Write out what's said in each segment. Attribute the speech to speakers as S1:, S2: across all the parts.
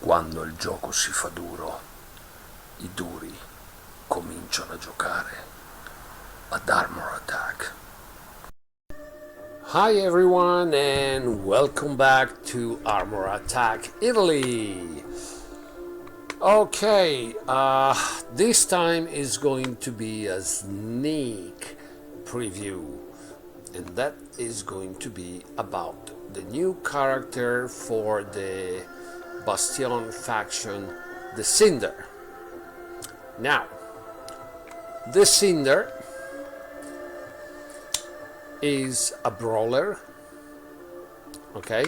S1: Quando il gioco si fa duro, i duri cominciano a giocare ad Armor Attack. Hi everyone and welcome back to Armor Attack Italy. Okay, this time is going to be a sneak preview, and that is going to be about the new character for the Bastion faction, the CINDER. Now, the CINDER is a brawler. Okay,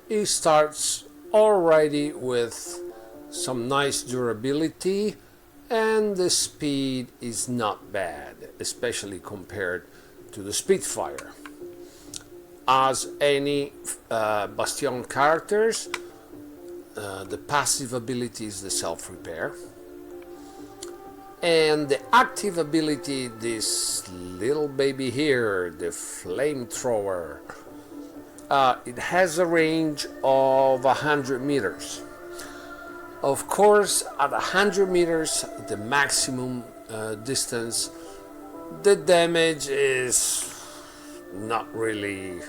S1: he starts already with some nice durability, and the speed is not bad, especially compared to the Spitfire. As any Bastion characters, the passive ability is the self-repair, and the active ability, this little baby here, the flamethrower, it has a range of 100 meters. Of course, at 100 meters, the maximum distance, the damage is not really,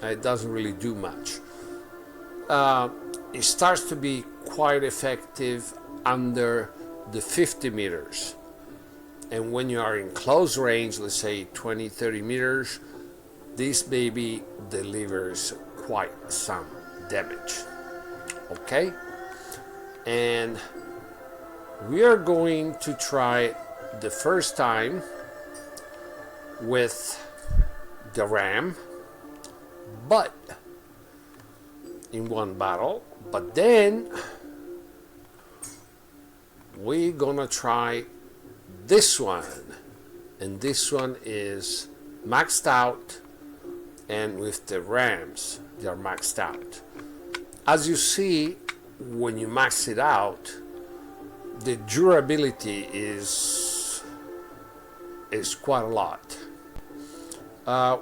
S1: it doesn't really do much. It starts to be quite effective under the 50 meters. And when you are in close range, let's say 20-30 meters, this baby delivers quite some damage. Okay, and we are going to try the first time with the ram, but in one battle, but then we're gonna try this one, and this one is maxed out, and with the rams they are maxed out. As you see, when you max it out, the durability is quite a lot.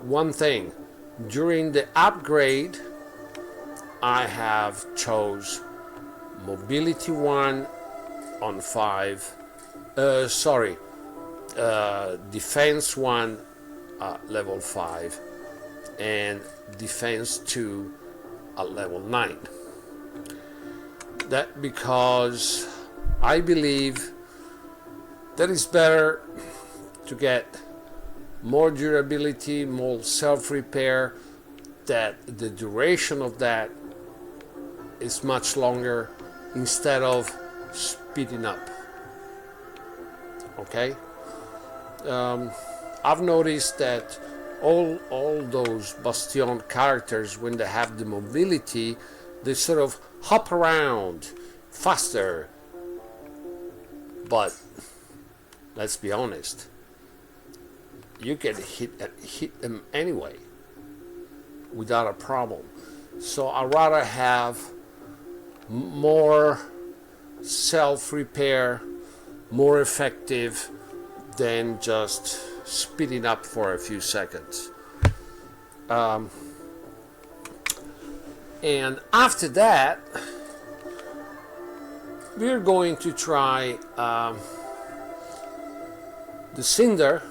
S1: One thing, during the upgrade I have chose mobility 1 on 5, defense 1 level 5, and defense 2 at level 9. That because I believe that it's better to get more durability, more self-repair, that the duration of that is much longer instead of speeding up. Okay, I've noticed that all those Bastion characters, when they have the mobility, they sort of hop around faster, but let's be honest, you can hit them anyway without a problem. So I'd rather have more self-repair, more effective than just speeding up for a few seconds. And after that, we're going to try the CINDER,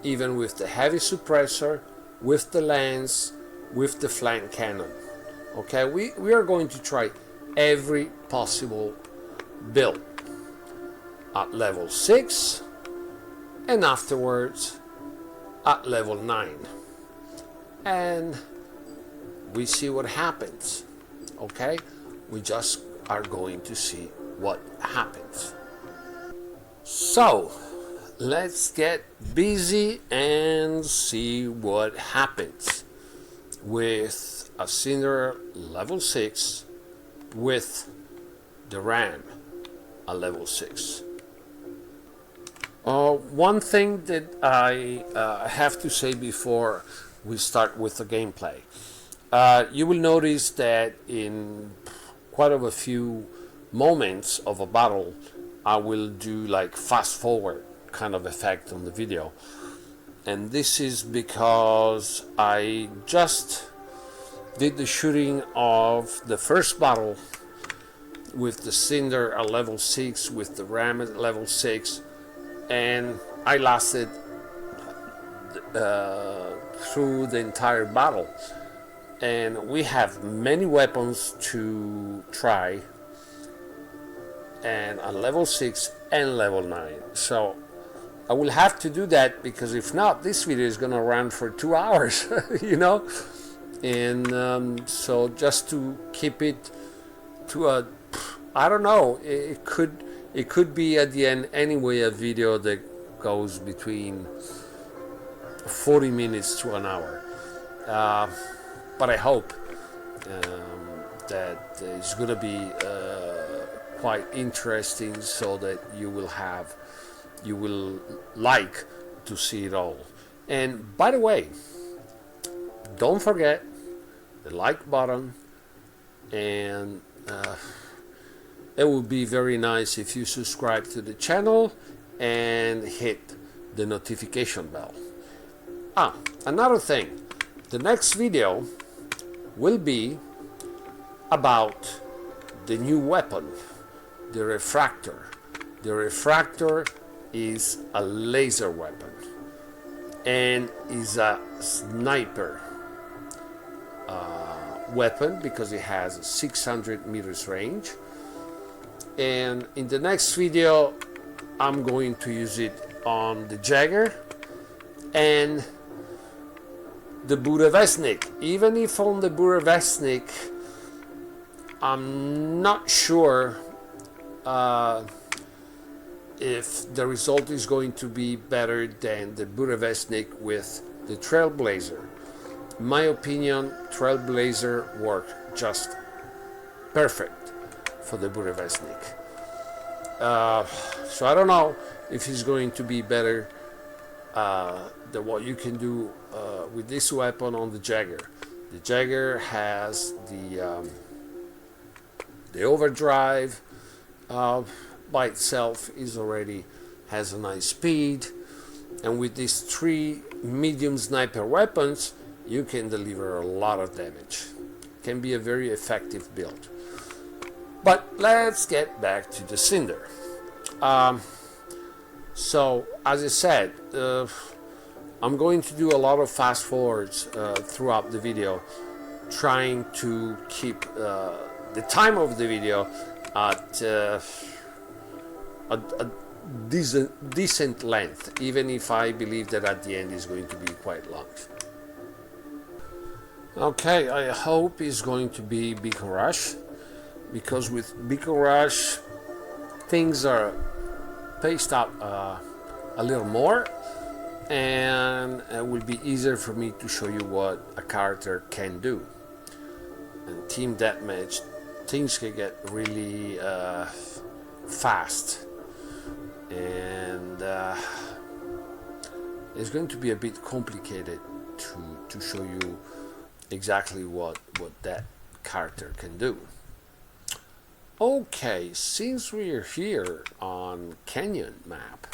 S1: even with the heavy suppressor, with the lance, with the flank cannon. Okay, we are going to try every possible build at level 6, and afterwards at level 9, and we see what happens. Okay, we just are going to see what happens. So let's get busy and see what happens with a CINDER level 6 with the ram at level 6. One thing that I have to say before we start with the gameplay, you will notice that in quite a few moments of a battle I will do like fast forward kind of effect on the video, and this is because I just did the shooting of the first battle with the CINDER at level 6, with the RAM at level 6, and I lasted through the entire battle. And we have many weapons to try, and at level 6 and level 9. So I will have to do that, because if not, this video is gonna run for 2 hours, you know. And so just to keep it to a, I don't know, it could be at the end anyway a video that goes between 40 minutes to an hour. But I hope that it's going to be quite interesting, so that you will like to see it all. And by the way, don't forget the like button, and it would be very nice if you subscribe to the channel and hit the notification bell. Another thing, the next video will be about the new weapon, the refractor. The refractor is a laser weapon and is a sniper weapon, because it has 600 meters range. And in the next video I'm going to use it on the Jagger and the Burevestnik. Even if on the Burevestnik I'm not sure if the result is going to be better than the Burevestnik with the Trailblazer. In my opinion, Trailblazer worked just perfect for the Burevestnik. So I don't know if it's going to be better than what you can do with this weapon on the Jagger. The Jagger has the overdrive by itself has a nice speed, and with these 3 medium sniper weapons you can deliver a lot of damage. It can be a very effective build. But let's get back to the CINDER. So as I said, I'm going to do a lot of fast forwards throughout the video, trying to keep the time of the video at a decent length, even if I believe that at the end is going to be quite long. Okay, I hope it's going to be Beacon Rush, because with Beacon Rush things are paced up a little more, and it will be easier for me to show you what a character can do. And Team Deathmatch, things can get really fast, and it's going to be a bit complicated to show you exactly what that character can do. Okay, since we're here on Canyon map,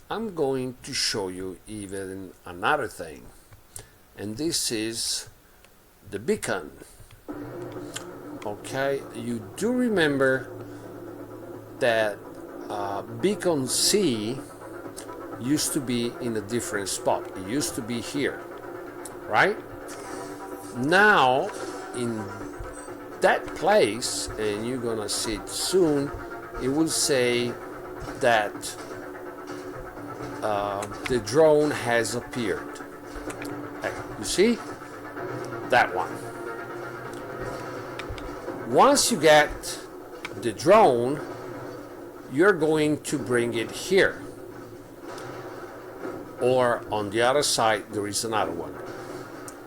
S1: I'm going to show you even another thing, and this is the beacon. Okay, you do remember that beacon C used to be in a different spot. It used to be here, right? Now in that place, and you're gonna see it soon, it will say that the drone has appeared. Hey, you see that one? Once you get the drone, you're going to bring it here, or on the other side there is another one.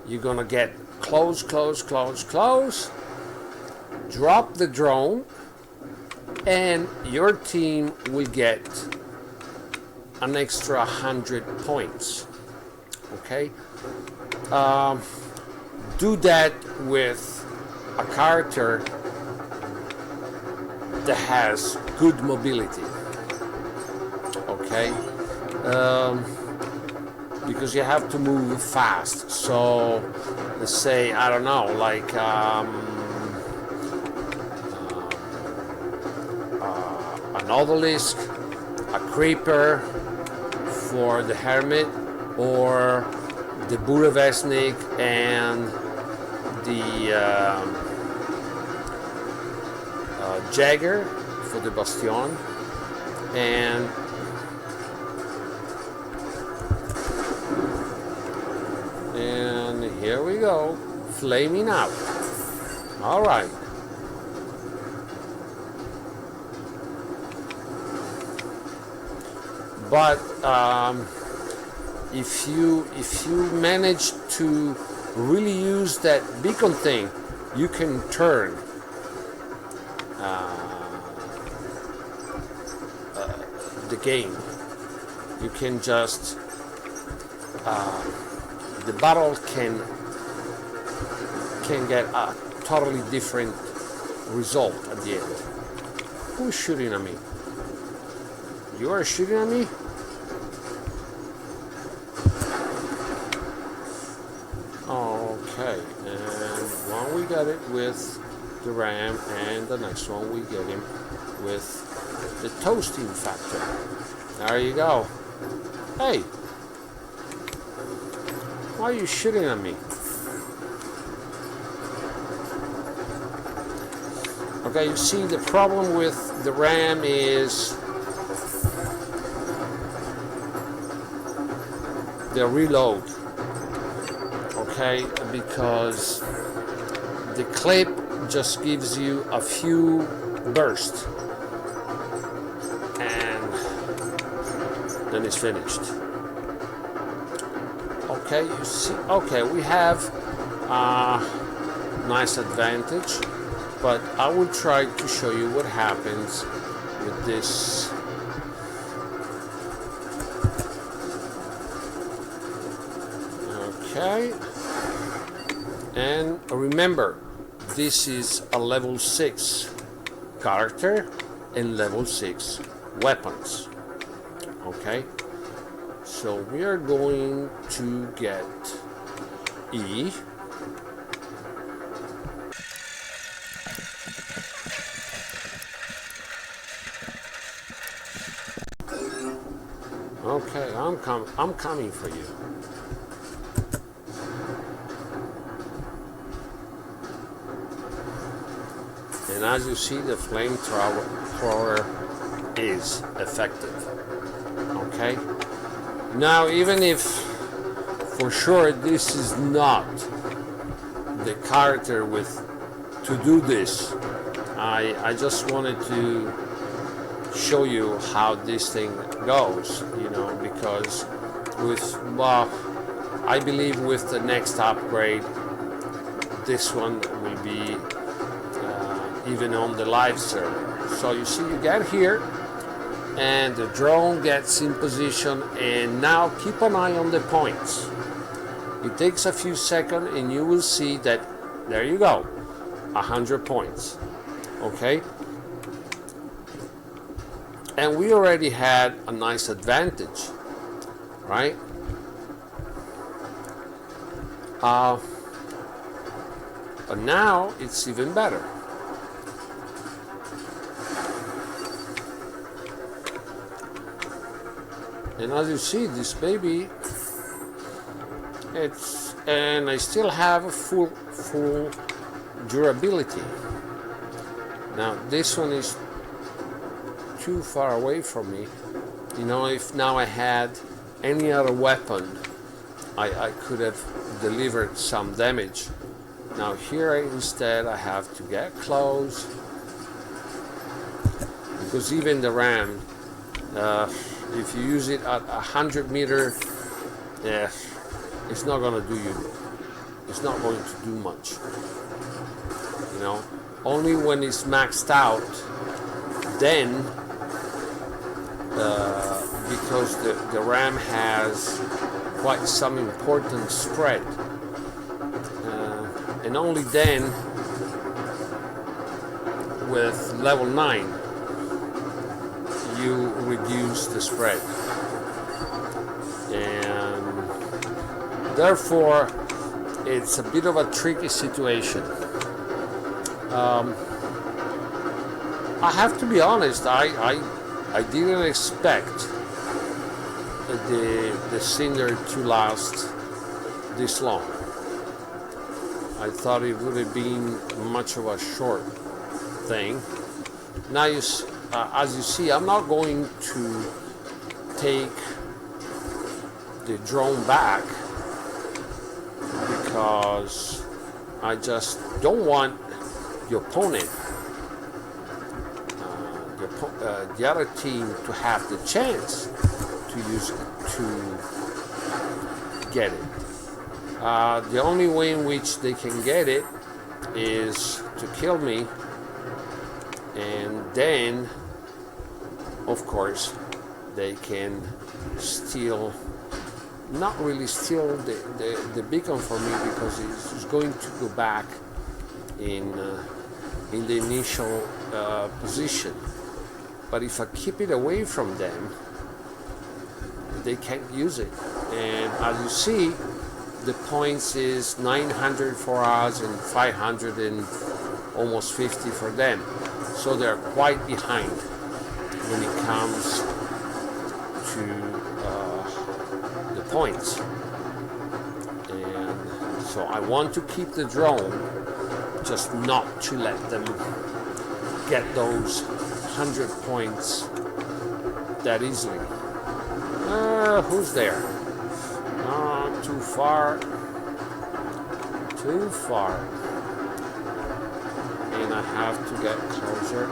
S1: You're gonna get close, drop the drone, and your team will get an extra 100 points. Okay, do that with a character that has good mobility. Okay, because you have to move fast, so let's say, I don't know, like an obelisk, a creeper for the hermit, or the burevestnik and the jagger for the bastion, and here we go, flaming out. All right. But if you manage to really use that beacon thing, you can turn the game. You can just the battle can get a totally different result at the end. Who's shooting at me? You are shooting at me? Okay, and one we got it with the ram, and the next one we get him with the toasting factor. There you go. Hey, why are you shooting at me? Okay, you see, the problem with the ram is the reload. Okay, because the clip just gives you a few bursts and then it's finished. Okay, you see, okay, we have a nice advantage, but I will try to show you what happens with this. Okay, and remember, this is a level 6 character and level 6 weapons. Okay, so we are going to get E. Okay, I'm coming for you. And as you see, the flamethrower is effective. Okay. Now, even if for sure this is not the character to do this, I just wanted to show you how this thing goes. You know, because I believe with the next upgrade, this one will be even on the live server. So you see, you get here and the drone gets in position, and now keep an eye on the points. It takes a few seconds and you will see that there you go, 100 points. Okay, and we already had a nice advantage, right? But now it's even better. And as you see, this baby, and I still have a full durability. Now this one is too far away from me. You know, if now I had any other weapon, I could have delivered some damage. Now here instead I have to get close, because even the ram, if you use it at 100 meters, yeah, it's not going to do you. It's not going to do much. You know, only when it's maxed out, then, because the RAM has quite some important spread, and only then, with level 9. You reduce the spread, and therefore it's a bit of a tricky situation. I have to be honest, I didn't expect the Cinder to last this long. I thought it would have been much of a short thing. Now, as you see, I'm not going to take the drone back because I just don't want the opponent, the other team, to have the chance to use it, to get it. The only way in which they can get it is to kill me, and then, of course, they can steal, not really steal the beacon for me, because it's going to go back in the initial position. But if I keep it away from them, they can't use it. And as you see, the points is 900 for us and 500 and almost 50 for them. So they're quite behind when it comes to the points. And so I want to keep the drone, just not to let them get those 100 points that easily. Who's there? Too far. Too far. And I have to get closer.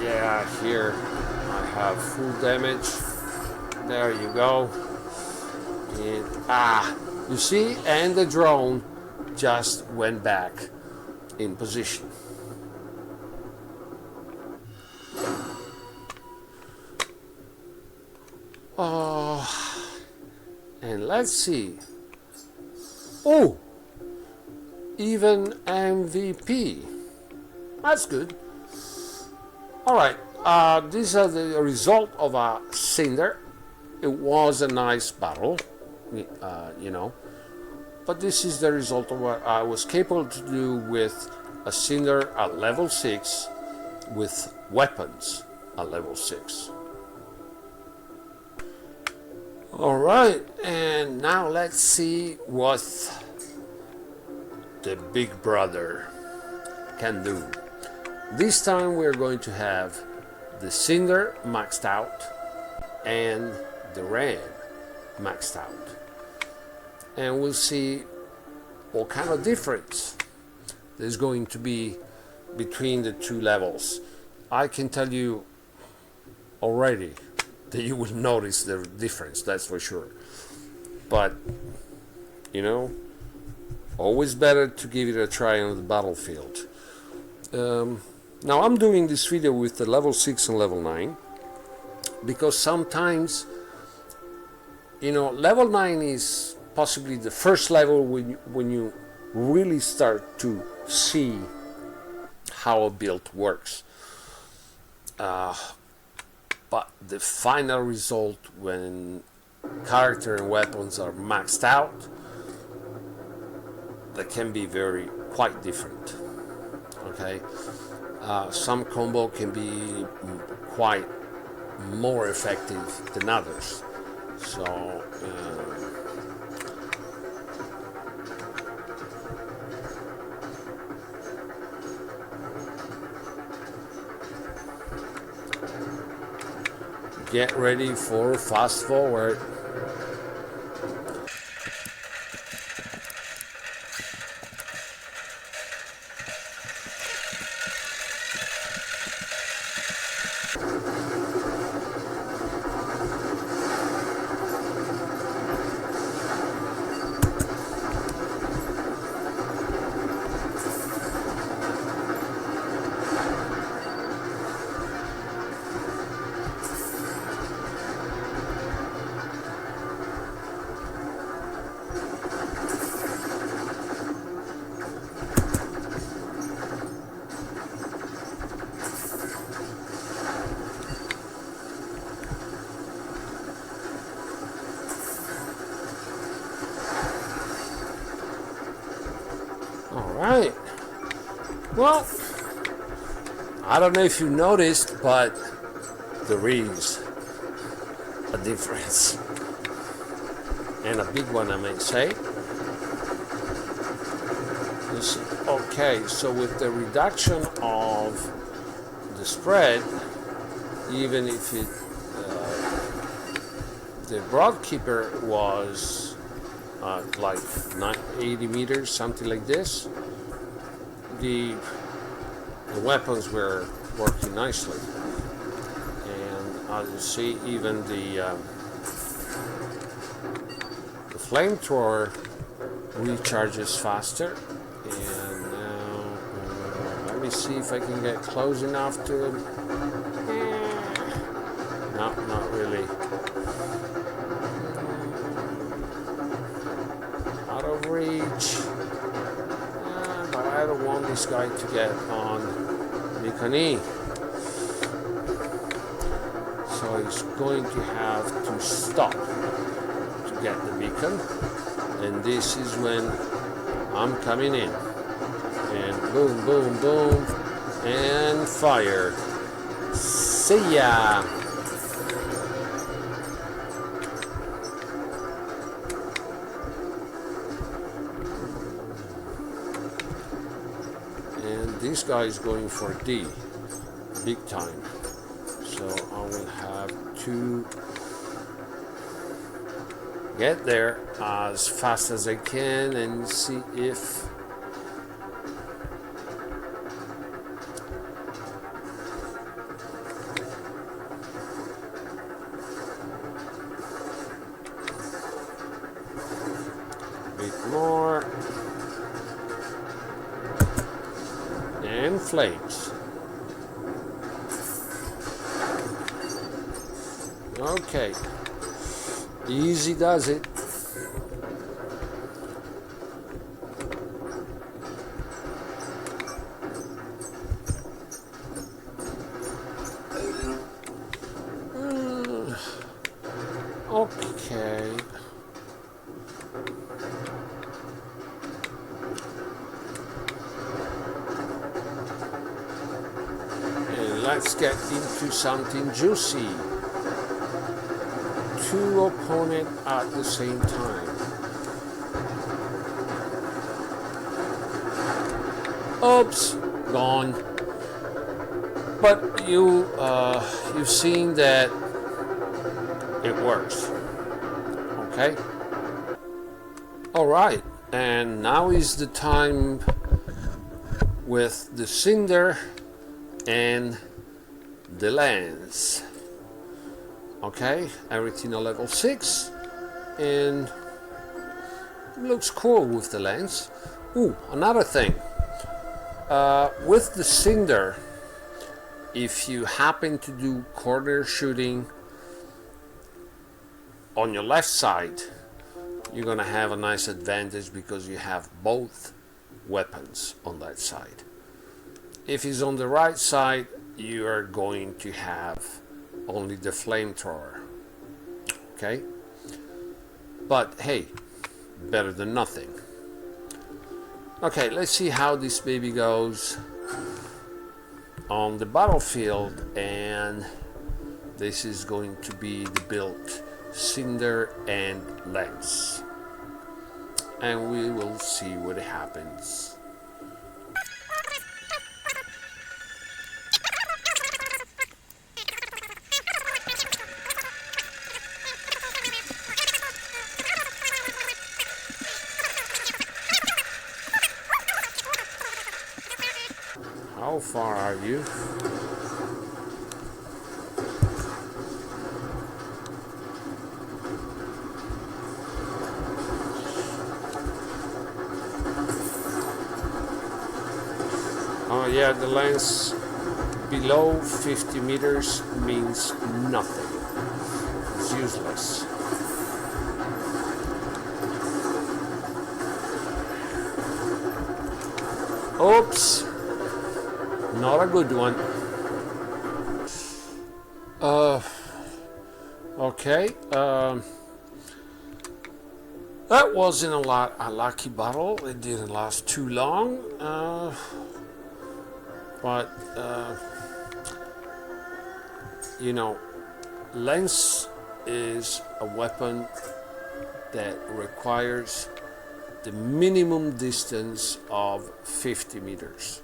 S1: Yeah, here I have full damage. There you go. And you see, and the drone just went back in position. Oh, and let's see. Oh, even MVP. That's good. All right, these are the result of a Cinder. It was a nice battle, but this is the result of what I was capable to do with a Cinder at level 6 with weapons at level 6. All right, and now let's see what the big brother can do. This time we're going to have the Cinder maxed out and the Ram maxed out. And we'll see what kind of difference there's going to be between the two levels. I can tell you already that you will notice the difference, that's for sure. But, always better to give it a try on the battlefield. Now I'm doing this video with the level 6 and level 9 because sometimes, level 9 is possibly the first level when you really start to see how a build works. But the final result, when character and weapons are maxed out, that can be quite different. Okay, some combo can be quite more effective than others. So get ready for fast forward. Alright. Well, I don't know if you noticed, but there is a difference. And a big one, I may say. Okay, so with the reduction of the spread, even if it the broad keeper was like 80 meters, something like this, the weapons were working nicely, and as you see, even the flamethrower recharges faster. And now let me see if I can get close enough to him. No, not really. Out of reach. But I don't want this guy to get on Mikani. So he's going to have to stop to get the beacon. And this is when I'm coming in. And boom, boom, boom. And fire. See ya! And this guy is going for D, big time. So I will have to get there as fast as I can and see if more and flames. Okay, easy does it. Okay. Let's get into something juicy. Two opponents at the same time. Oops, gone. But you've seen that it works. Okay. All right, and now is the time with the CINDER and the lens. Okay, everything on level 6, and looks cool with the lens. Ooh, another thing, with the CINDER, if you happen to do corner shooting on your left side, you're gonna have a nice advantage because you have both weapons on that side. If it's on the right side, you are going to have only the flamethrower. Okay? But hey, better than nothing. Okay, let's see how this baby goes on the battlefield, and this is going to be the build CINDER and lens, and we will see what happens. How far are you? Oh yeah, the lens below 50 meters means nothing. It's useless. Oops. Not a good one. Okay. That wasn't a lucky battle. It didn't last too long, but you know, lens is a weapon that requires the minimum distance of 50 meters.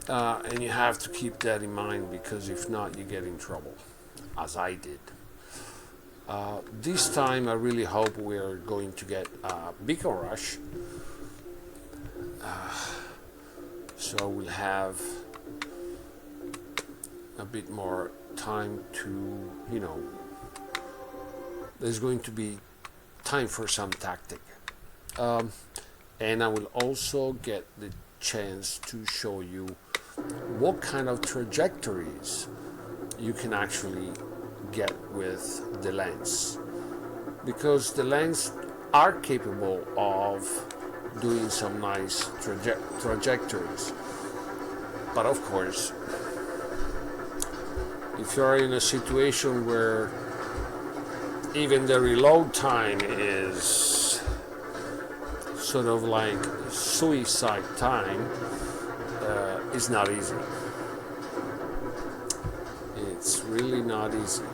S1: And you have to keep that in mind, because if not, you get in trouble, as I did. This time I really hope we're going to get a bigger rush, so we'll have a bit more time to, there's going to be time for some tactic. And I will also get the chance to show you what kind of trajectories you can actually get with the lens, because the lens are capable of doing some nice trajectories. But of course, if you're in a situation where even the reload time is sort of like suicide time, it's not easy. It's really not easy.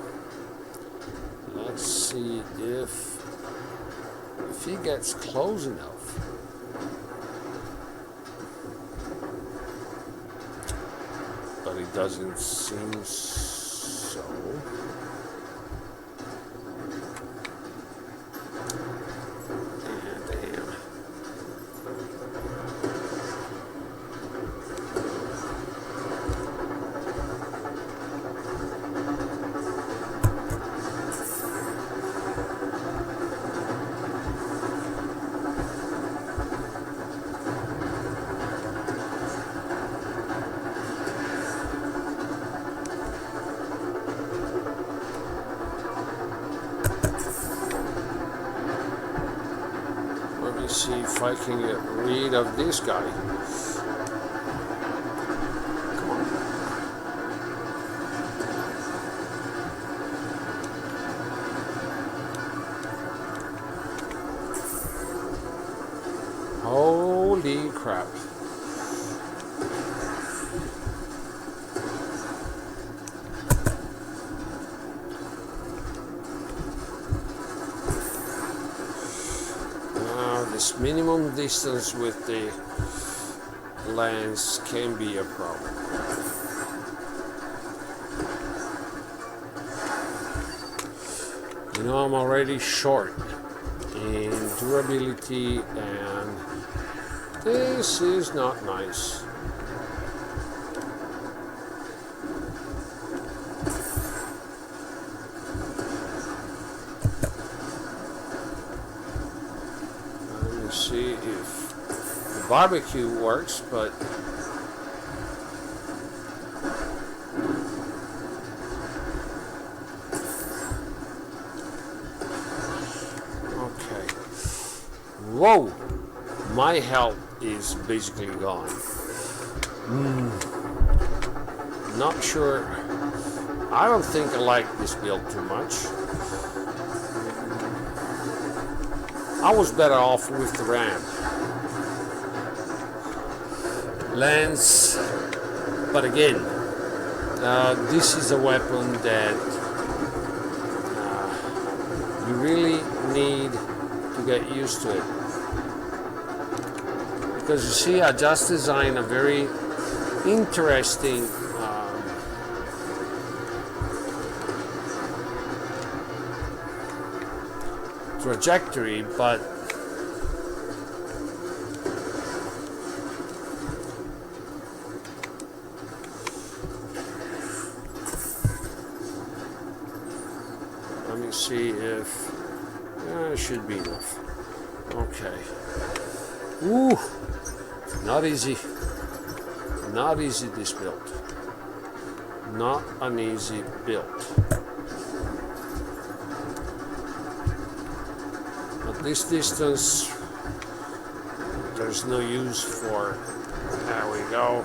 S1: Let's see if he gets close enough. But it doesn't seem so. See if I can get rid of this guy. Come on. Holy crap. This minimum distance with the lens can be a problem. I'm already short in durability, and this is not nice. See if the barbecue works, but okay. Whoa, my health is basically gone. Not sure. I don't think I like this build too much. I was better off with the RAM lens, but again, this is a weapon that you really need to get used to it, because you see, I just designed a very interesting trajectory, but let me see if it should be enough. Okay. Ooh, not easy. Not easy, this build. Not an easy build. This distance, there's no use for. There we go.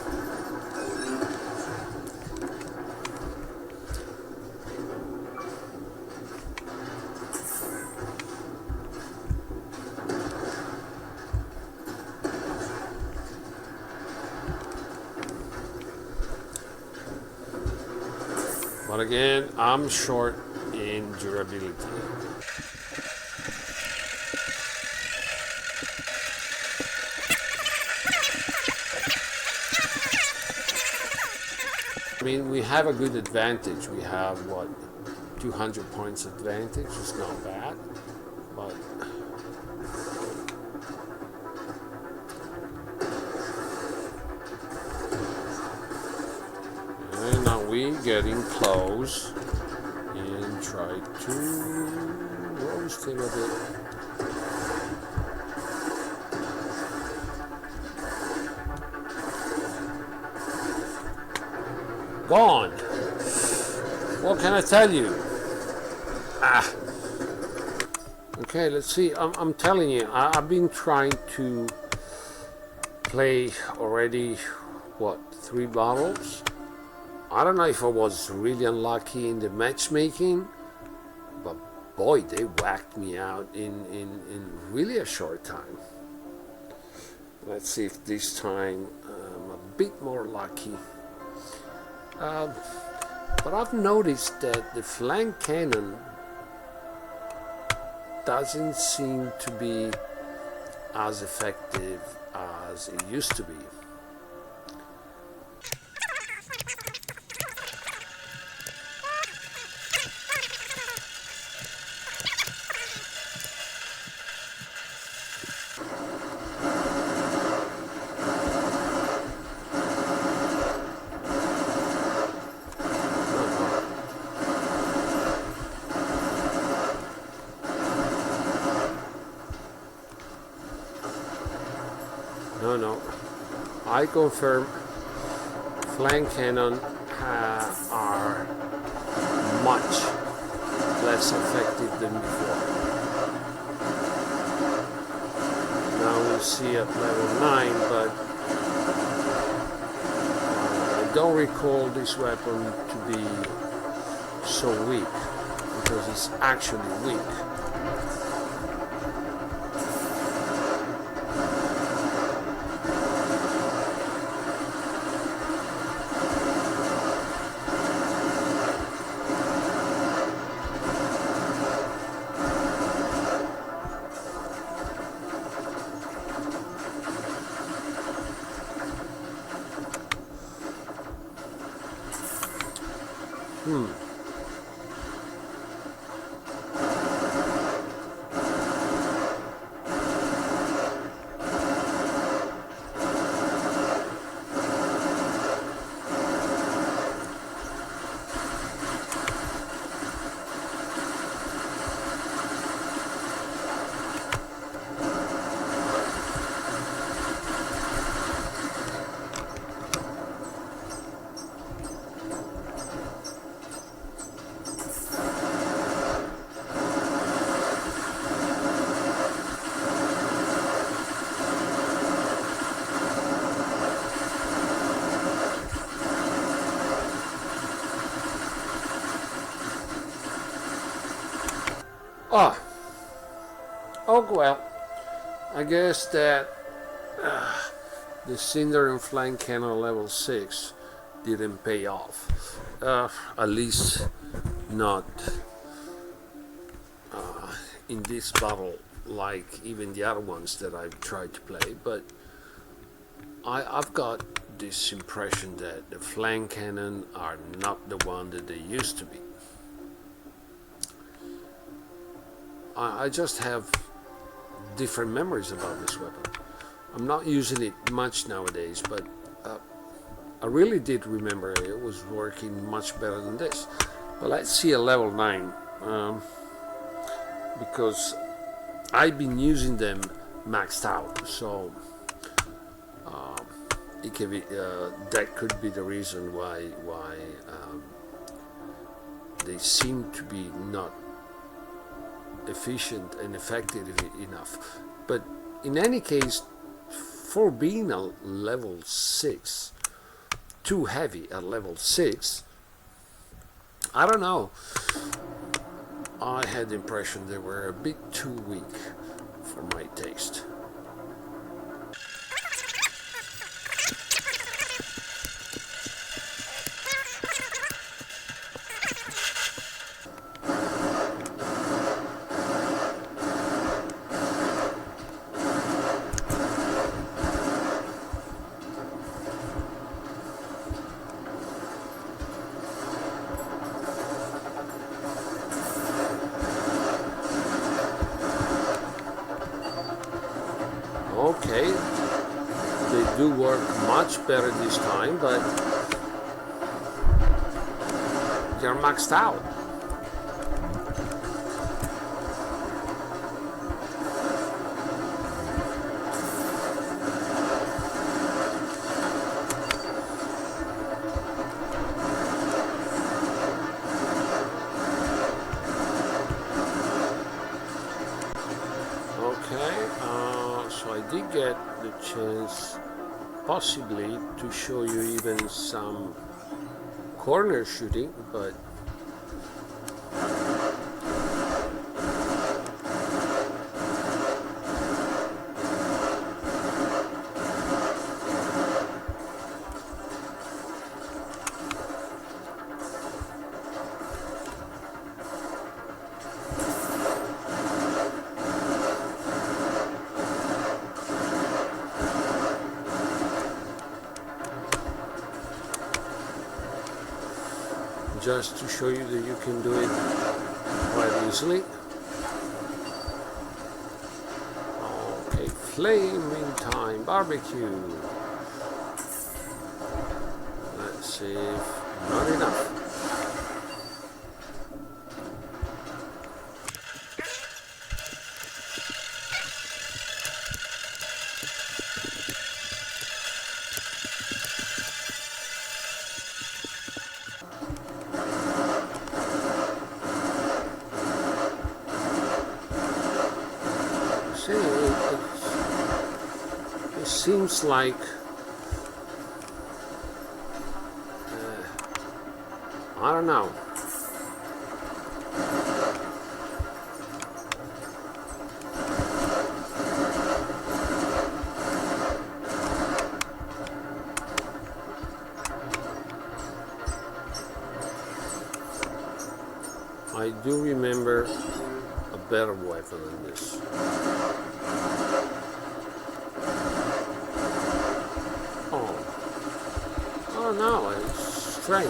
S1: But again, I'm short in durability. I mean, we have a good advantage. We have, what, 200 points advantage. It's not bad, but and now we getting close and try to roast it a bit. Gone. What can I tell you? Okay, let's see. I'm telling you, I've been trying to play already, what, 3 bottles? I don't know if I was really unlucky in the matchmaking, but boy, they whacked me out in really a short time. Let's see if this time I'm a bit more lucky. But I've noticed that the flank cannon doesn't seem to be as effective as it used to be. No, I confirm flank cannon are much less effective than before. Now we'll see at level 9, but I don't recall this weapon to be so weak, because it's actually weak. Oh well, I guess that the CINDER and flank cannon level 6 didn't pay off. At least not in this battle, like even the other ones that I've tried to play. But I've got this impression that the flank cannon are not the one that they used to be. I just have different memories about this weapon. I'm not using it much nowadays, but I really did remember it was working much better than this. But let's see a level 9, because I've been using them maxed out, so it can be, that could be the reason why they seem to be not efficient and effective enough. But in any case, for being a level 6, too heavy at level 6, I don't know, I had the impression they were a bit too weak for my taste. Okay, they do work much better this time, but they're maxed out. So I did get the chance possibly to show you even some corner shooting, but just to show you that you can do it quite easily. Okay, flaming time barbecue. Let's see if not enough. See, it seems like I don't know. I do remember a better weapon than this. Oh no, it's strange.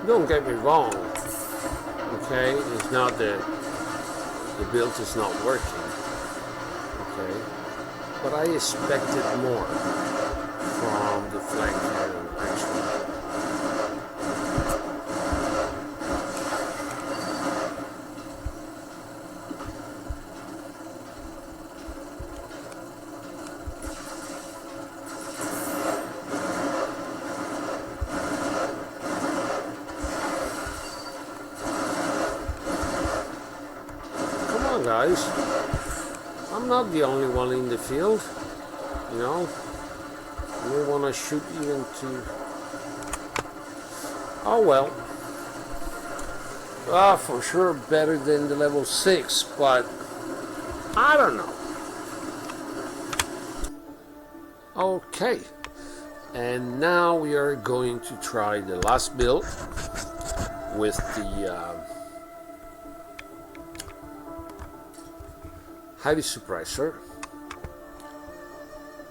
S1: Don't get me wrong, okay? It's not that the build is not working, okay? But I expected more from the flank cannon, actually. Guys, I'm not the only one in the field, you know. We want to shoot even to. Oh well. For sure better than the level 6, but I don't know. Okay, and now we are going to try the last build with the heavy suppressor,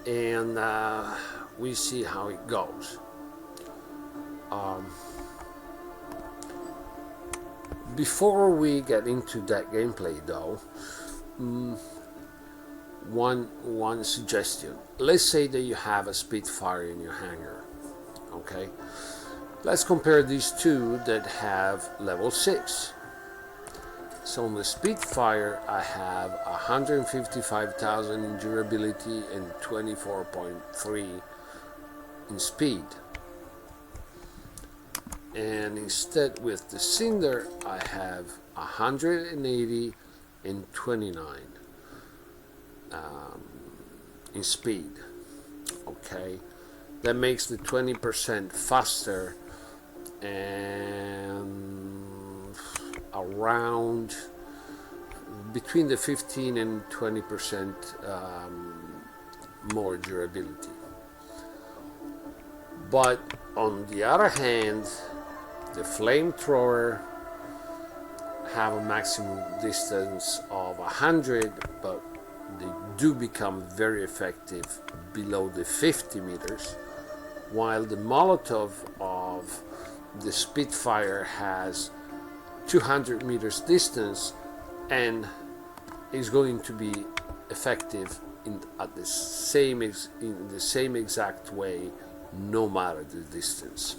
S1: and we see how it goes. Before we get into that gameplay though, one suggestion. Let's say that you have a Spitfire in your hangar, okay? Let's compare these two that have level 6. So on the Spitfire, I have 155,000 in durability and 24.3 in speed. And instead with the Cinder, I have 180 and 29 in speed. Okay, that makes the 20% faster and around between the 15 and 20% more durability. But on the other hand, the flamethrower have a maximum distance of 100, but they do become very effective below the 50 meters, while the Molotov of the Spitfire has 200 meters distance and is going to be effective in the same exact way, no matter the distance.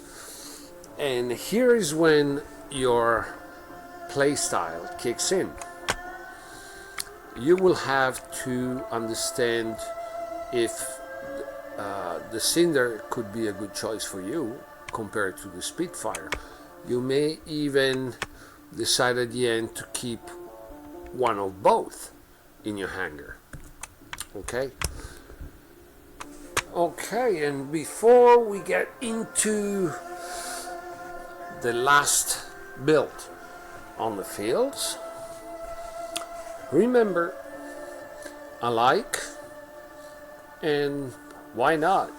S1: And here is when your play style kicks in. You will have to understand if the Cinder could be a good choice for you compared to the Spitfire. You may even decide at the end to keep one of both in your hangar. Okay, and before we get into the last build on the fields, remember, a like, and why not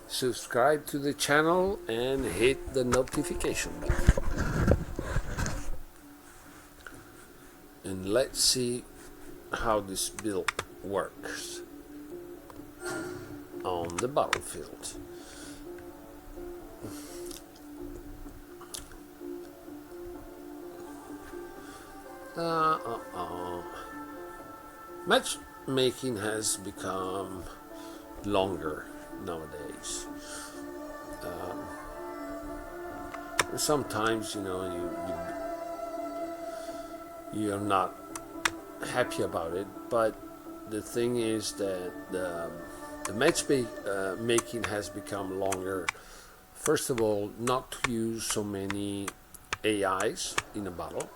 S1: subscribe to the channel and hit the notification bell. And let's see how this build works on the battlefield. Matchmaking has become longer nowadays. Sometimes, you're not happy about it, but the thing is that the matchmaking has become longer. First of all, not to use so many AIs in a battle,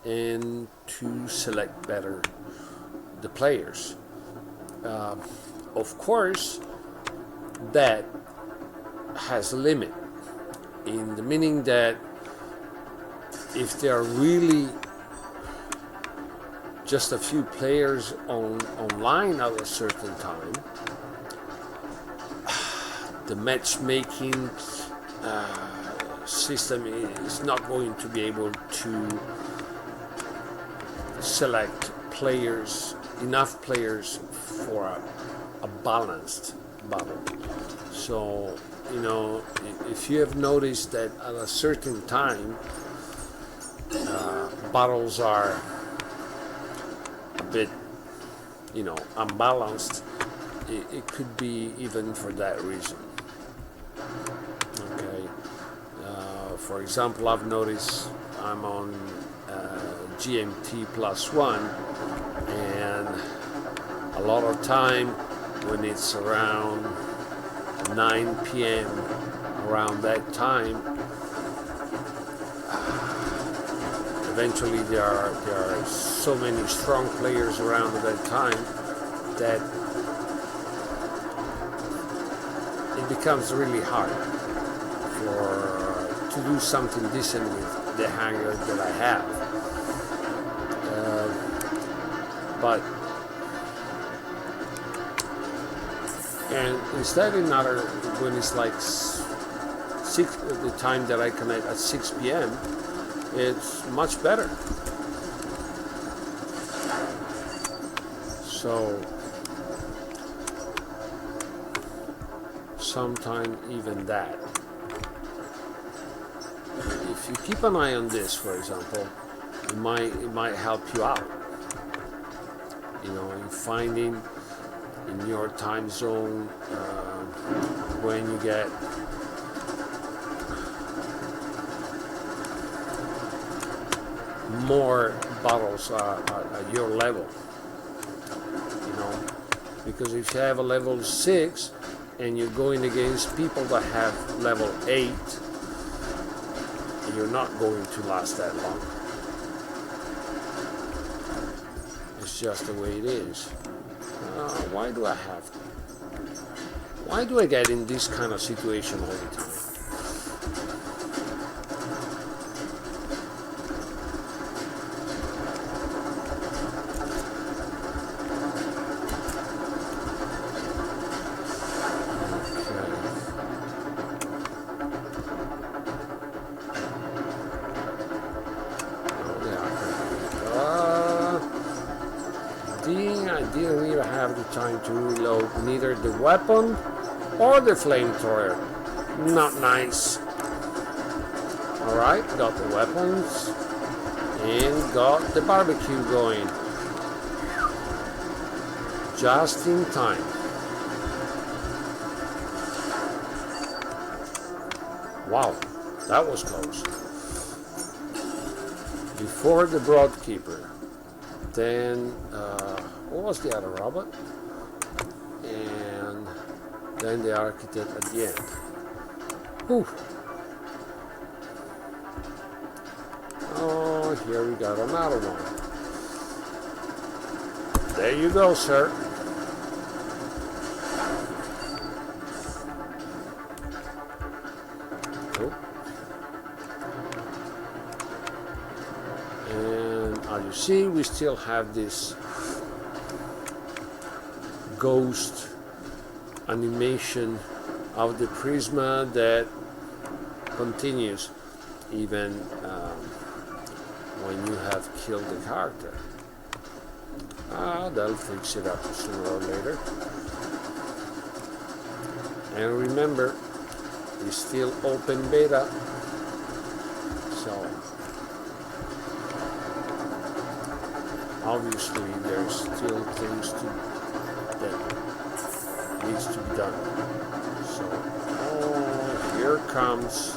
S1: and to select better the players. Of course, that has a limit, in the meaning that if there are really just a few players online at a certain time, the matchmaking system is not going to be able to select enough players for a balanced battle. So, if you have noticed that at a certain time battles are a bit, unbalanced, it could be even for that reason. Okay. For example, I've noticed I'm on GMT +1, and a lot of time when it's around 9 p.m. around that time, eventually there are so many strong players around at that time that it becomes really hard to do something decent with the hangar that I have. And instead, when it's like the time that I connect at 6 p.m., it's much better. So sometimes even that. If you keep an eye on this, for example, it might help you out. In finding in your time zone when you get more battles at your level. Because if you have a level 6 and you're going against people that have level 8, you're not going to last that long. It's just the way it is. Why do I have Why do I get in this kind of situation all the time? I didn't even have the time to reload neither the weapon or the flamethrower. Not nice. Alright, got the weapons and got the barbecue going. Just in time. Wow, that was close. Before the Broadkeeper. Then, what was the other robot? And then the Architect at the end. Whew. Oh, here we got another one. There you go, sir. And as you see, we still have this ghost animation of the Prisma that continues even when you have killed the character. They'll fix it up sooner or later. And remember, it's still open beta, so obviously there's still things that needs to be done. So, here comes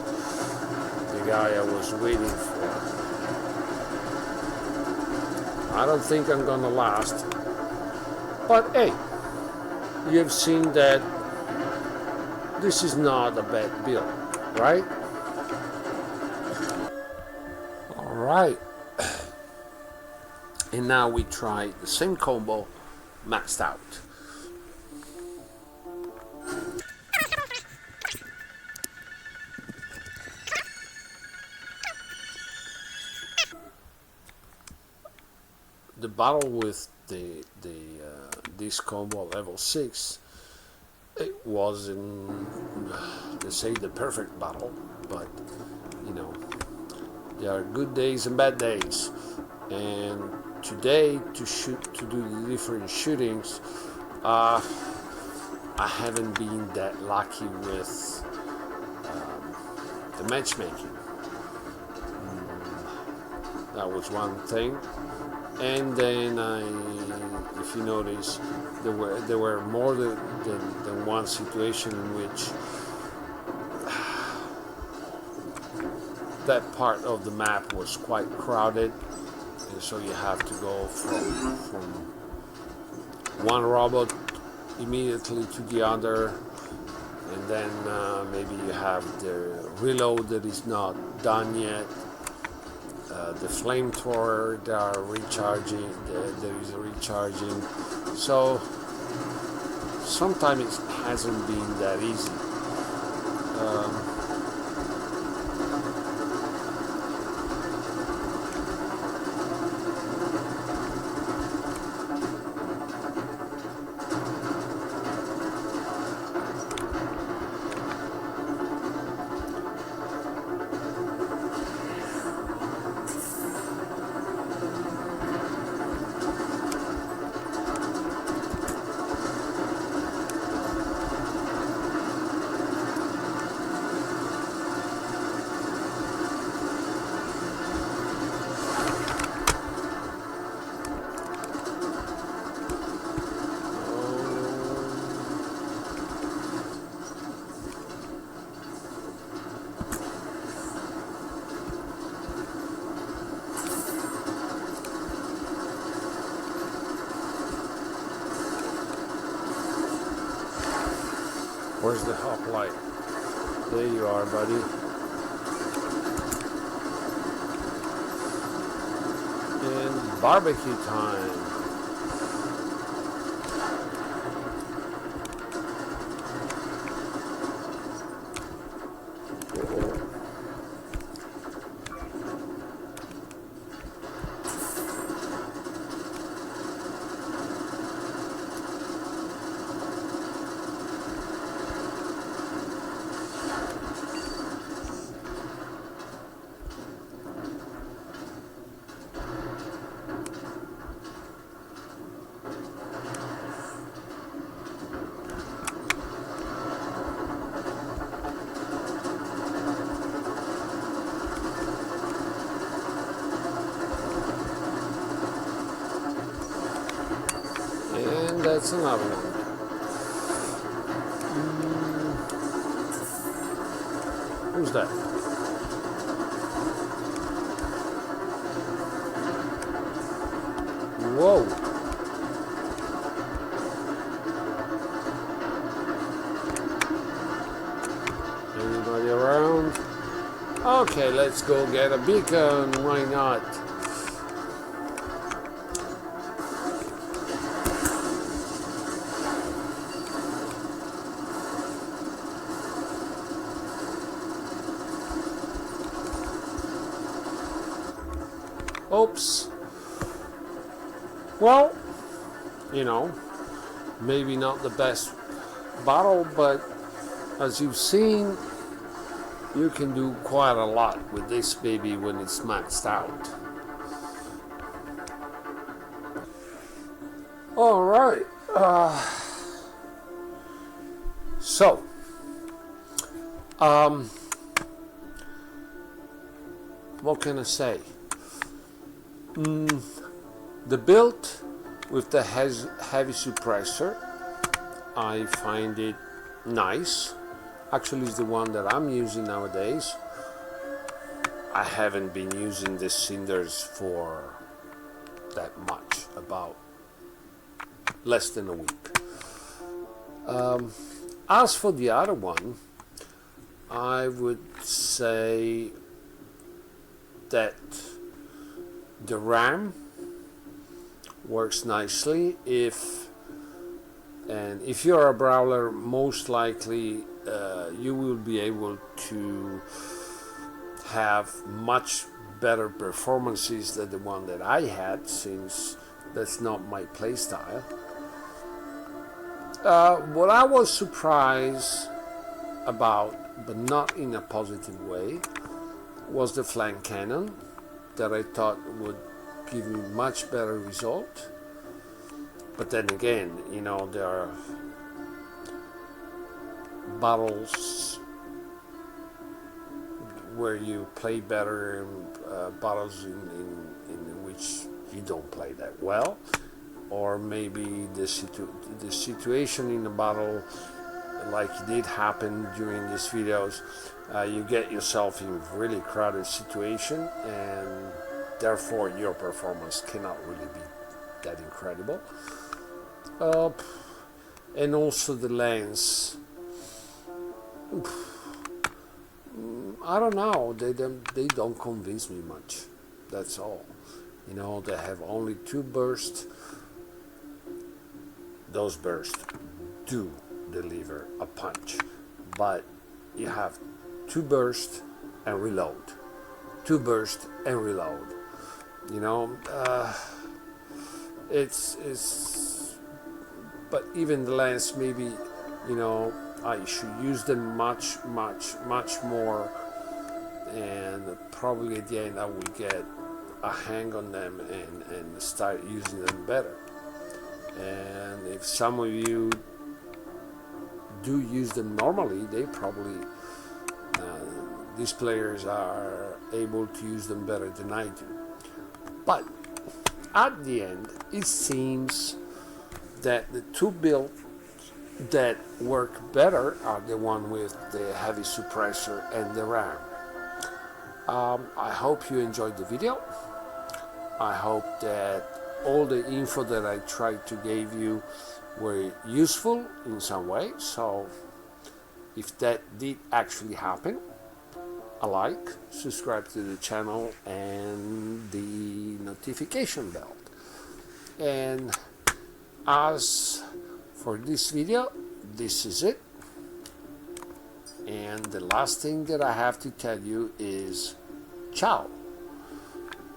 S1: the guy I was waiting for. I don't think I'm gonna last, but hey, you've seen that this is not a bad build, right? All right. And now we try the same combo maxed out. The battle with this combo level 6, it wasn't, to say, the perfect battle, but you know, there are good days and bad days. And today, to do the different shootings, I haven't been that lucky with the matchmaking. That was one thing. And then if you notice, there were more than one situation in which that part of the map was quite crowded. And so you have to go from one robot immediately to the other, and then maybe you have the reload that is not done yet, the flamethrower that are recharging, there is a recharging. So sometimes it hasn't been that easy. Where's the hoplite? There you are, buddy. And barbecue time. that's another one. Who's that? Whoa. Anybody around? Okay, let's go get a beacon. Why not? Oops. Well, you know, maybe not the best bottle, but as you've seen, you can do quite a lot with this baby when it's maxed out. All right. So, what can I say? The build with the heavy suppressor, I find it nice. Actually, it's the one that I'm using nowadays. I haven't been using the cinders for that much, about less than a week. As for the other one, I would say that the RAM works nicely. If you're a brawler, most likely you will be able to have much better performances than the one that I had, since that's not my playstyle. What I was surprised about, but not in a positive way, was the flank cannon, that I thought would give me much better result. But then again, you know, there are battles where you play better, and battles in which you don't play that well, or maybe the situation in the battle, like it did happen during these videos, you get yourself in a really crowded situation, and therefore your performance cannot really be that incredible. And also the lens, I don't know, they don't convince me much, that's all. You know, they have only 2 bursts. Those bursts do deliver a punch, but you have 2 bursts and reload, 2 bursts and reload. You know, but even the lens, maybe, you know, I should use them much more, and probably at the end I will get a hang on them and start using them better. And if some of you do use them normally, they probably, these players are able to use them better than I do. But at the end, it seems that the 2 builds that work better are the one with the heavy suppressor and the RAM. I hope you enjoyed the video. I hope that all the info that I tried to give you were useful in some way. So if that did actually happen, a like, subscribe to the channel, and the notification bell. And as for this video, this is it. And the last thing that I have to tell you is ciao.